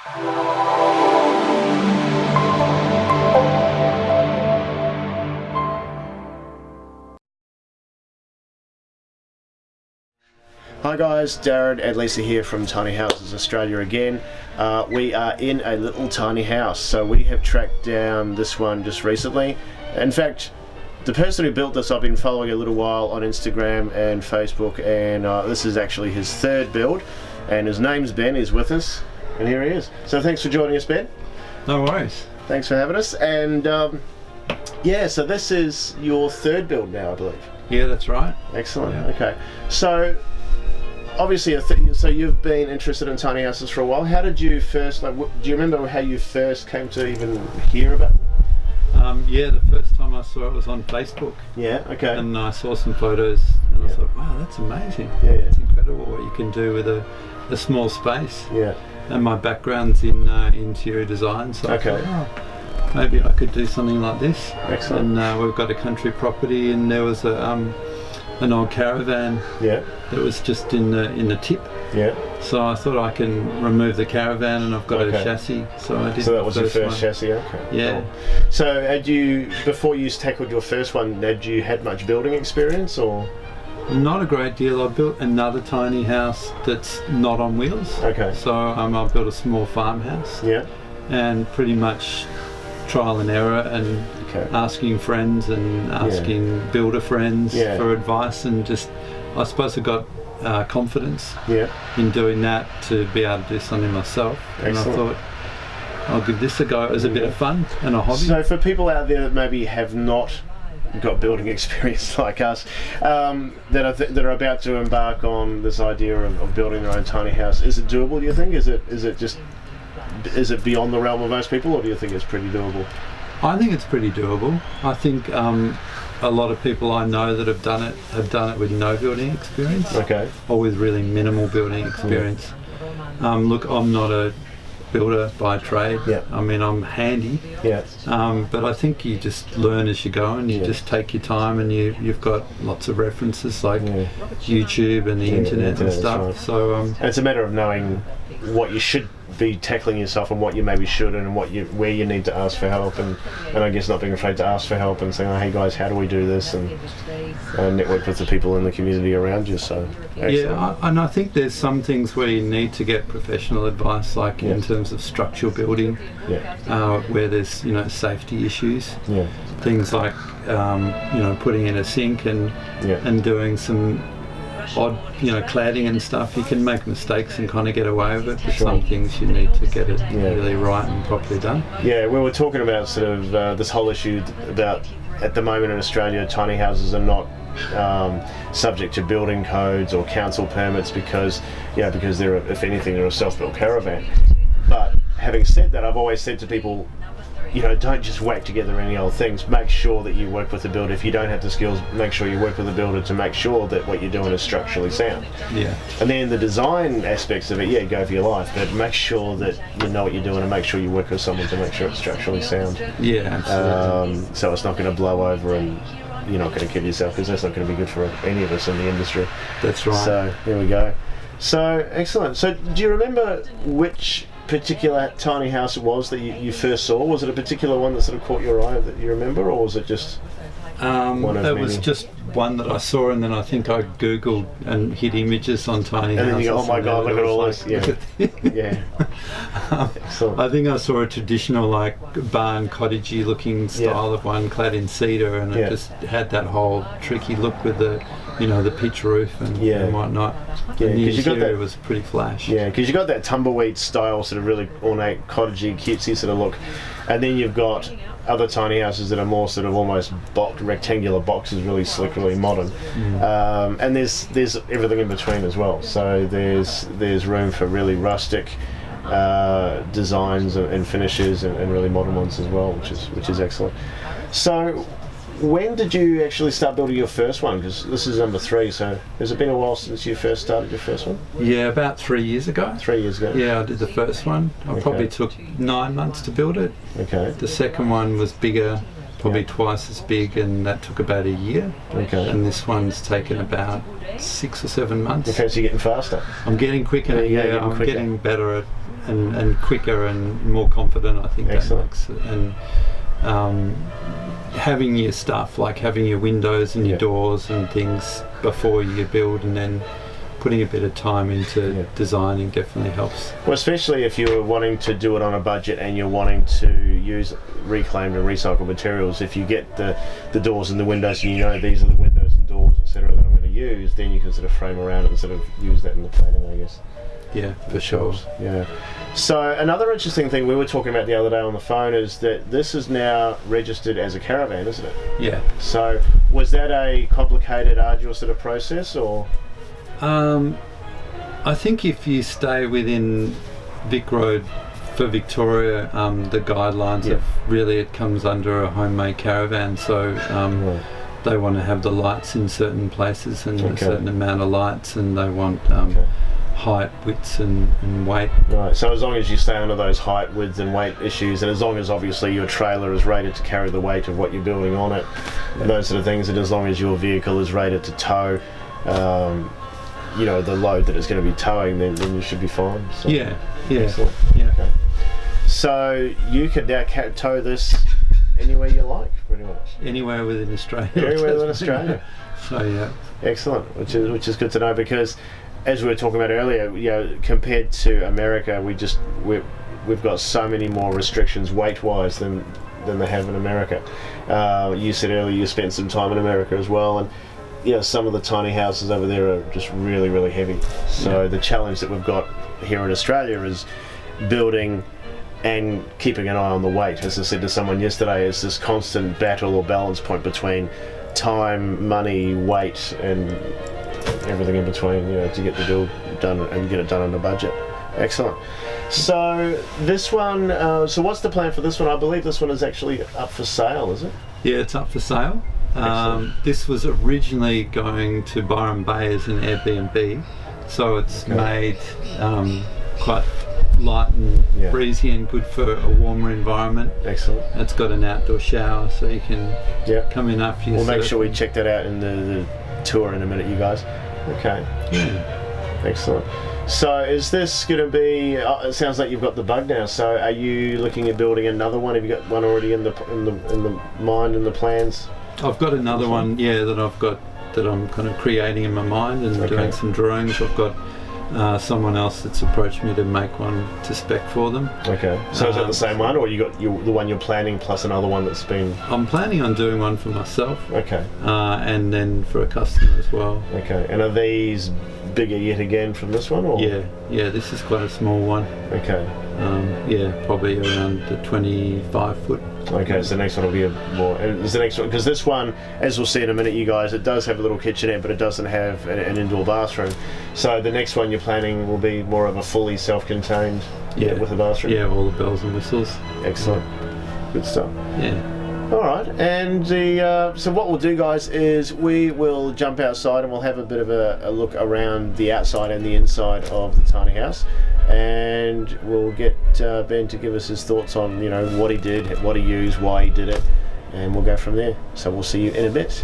Hi guys, Darren and Lisa here from Tiny Houses Australia again. We are in a little tiny house, so we have tracked down this one just recently. In fact, the person who built this I've been following a little while on Instagram and Facebook, and this is actually his third build, and his name's Ben. He's with us, and here he is. So thanks for joining us, Ben. No worries. Thanks for having us. And yeah, so this is your third build now, I believe. Yeah, that's right. Excellent. Yeah. Okay, so obviously, so you've been interested in tiny houses for a while. How did you first, do you remember how you first came to even hear about them? Yeah, the first time I saw it was on Facebook. Yeah, okay. And I saw some photos and I thought, wow, that's amazing. Yeah. It's incredible what you can do with a small space. Yeah. And my background's in interior design, so Okay. I thought, maybe I could do something like this. Excellent. And we've got a country property, and there was an old caravan Yeah. that was just in the tip. Yeah. So I thought I can remove the caravan, and I've got a chassis. So I did. So that was your first one. chassis, okay. Yeah. Cool. So before you tackled your first one, had you had much building experience or? Not a great deal. I built another tiny house that's not on wheels. Okay. So I built a small farmhouse. Yeah. And pretty much trial and error, and asking friends and asking builder friends for advice, and just, I suppose I got confidence in doing that to be able to do something myself. Excellent. And I thought, I'll give this a go as a bit of fun and a hobby. So for people out there that maybe have not got building experience like us, that are about to embark on this idea of building their own tiny house, is it doable, do you think? Is it beyond the realm of most people, or do you think it's pretty doable? I think it's pretty doable. I think a lot of people I know that have done it with no building experience, or with really minimal building experience. Look, I'm not a builder by trade. I mean, I'm handy. But I think you just learn as you go, and you just take your time, and you've got lots of references like YouTube and the internet and stuff. Right. So and it's a matter of knowing what you should be tackling yourself and what you maybe shouldn't, and where you need to ask for help, and I guess not being afraid to ask for help and saying, oh, hey guys, how do we do this, and network with the people in the community around you. So excellent. And I think there's some things where you need to get professional advice, like in terms of structural building, where there's safety issues, things like putting in a sink and doing some odd cladding and stuff. You can make mistakes and kind of get away with it, but some things you need to get it really right and properly done. Yeah, we were talking about sort of this whole issue about, at the moment in Australia, tiny houses are not subject to building codes or council permits because they're, if anything, they're a self-built caravan. But having said that, I've always said to people, don't just whack together any old things. Make sure that you work with a builder. If you don't have the skills, make sure you work with a builder to make sure that what you're doing is structurally sound. And then the design aspects of it, go for your life, but make sure that you know what you're doing, and make sure you work with someone to make sure it's structurally sound. Absolutely. So it's not going to blow over and you're not going to kill yourself, because that's not going to be good for any of us in the industry. That's right. So there we go. So excellent. So do you remember which particular tiny house it was that you first saw? Was it a particular one that sort of caught your eye that you remember, or was it just one of many? It was just one that I saw, and then I think I googled and hit images on tiny houses. And then you go, oh my god, look at all this. Excellent. I think I saw a traditional barn cottagey looking style of one clad in cedar, and it just had that whole tricky look with the pitch roof and whatnot. And the interior was pretty flash. Yeah, because you got that tumbleweed style, sort of really ornate, cottagey, cutesy sort of look, and then you've got other tiny houses that are more sort of almost rectangular boxes, really slick, really modern. And there's everything in between as well. So there's room for really rustic designs and finishes, and really modern ones as well, which is excellent. So when did you actually start building your first one? Because this is number 3, so has it been a while since you first started your first one? Yeah, about 3 years ago. 3 years ago? Yeah, I did the first one. I probably took 9 months to build it. Okay. The second one was bigger, probably twice as big, and that took about a year. Okay. And this one's taken about 6 or 7 months. Okay, so you're getting faster. I'm getting quicker. I'm getting better and quicker and more confident. I think Excellent. that makes it. And having your stuff, like having your windows and your doors and things before you build, and then putting a bit of time into designing definitely helps. Well, especially if you're wanting to do it on a budget and you're wanting to use reclaimed and recycled materials. If you get the doors and the windows, and you know these are the windows and doors, etc., that I'm going to use, then you can sort of frame around it and sort of use that in the planning, I guess. Yeah, for sure. Yeah. So another interesting thing we were talking about the other day on the phone is that this is now registered as a caravan, isn't it? Yeah. So was that a complicated, arduous sort of process, or? I think if you stay within Vic Road for Victoria, the guidelines of really it comes under a homemade caravan, so they want to have the lights in certain places and a certain amount of lights, and they want height, widths and weight. Right, so as long as you stay under those height, width and weight issues, and as long as obviously your trailer is rated to carry the weight of what you're building on it, those sort of things, and as long as your vehicle is rated to tow the load that it's going to be towing, then you should be fine. So. Excellent. Okay. So you could now tow this anywhere you like, pretty much. Anywhere within Australia. Anywhere within Australia. So excellent, which is good to know, because as we were talking about earlier, compared to America, we've got so many more restrictions weight-wise than they have in America. You said earlier you spent some time in America as well, and some of the tiny houses over there are just really, really heavy. So the challenge that we've got here in Australia is building and keeping an eye on the weight. As I said to someone yesterday, is this constant battle or balance point between time, money, weight, and everything in between, to get the build done and get it done on a budget. Excellent. So this one, so what's the plan for this one? I believe this one is actually up for sale, is it? Yeah, it's up for sale. This was originally going to Byron Bay as an Airbnb, so it's made quite light and breezy and good for a warmer environment. Excellent. It's got an outdoor shower, so you can come in after you. We'll make sure we check that out in the tour in a minute, you guys. Okay. Yeah. Excellent. So is this going to be? It sounds like you've got the bug now. So are you looking at building another one? Have you got one already in the mind and the plans? I've got another one, that I'm kind of creating in my mind and doing some drawings. I've got someone else that's approached me to make one to spec for them. Okay. So is that the same one, or you got the one you're planning plus another one that's been? I'm planning on doing one for myself. Okay. And then for a customer as well. Okay. And are these bigger yet again from this one, or? Yeah. This is quite a small one. Okay. Probably around the 25 foot. Okay, so the next one will be more. And is the next one, because this one, as we'll see in a minute, you guys, it does have a little kitchenette, but it doesn't have an indoor bathroom. So the next one you're planning will be more of a fully self-contained with a bathroom. Yeah, all the bells and whistles. Excellent, good stuff. Yeah. All right, and so what we'll do, guys, is we will jump outside and we'll have a bit of a look around the outside and the inside of the tiny house. And we'll get Ben to give us his thoughts on what he did, what he used, why he did it, and we'll go from there. So we'll see you in a bit.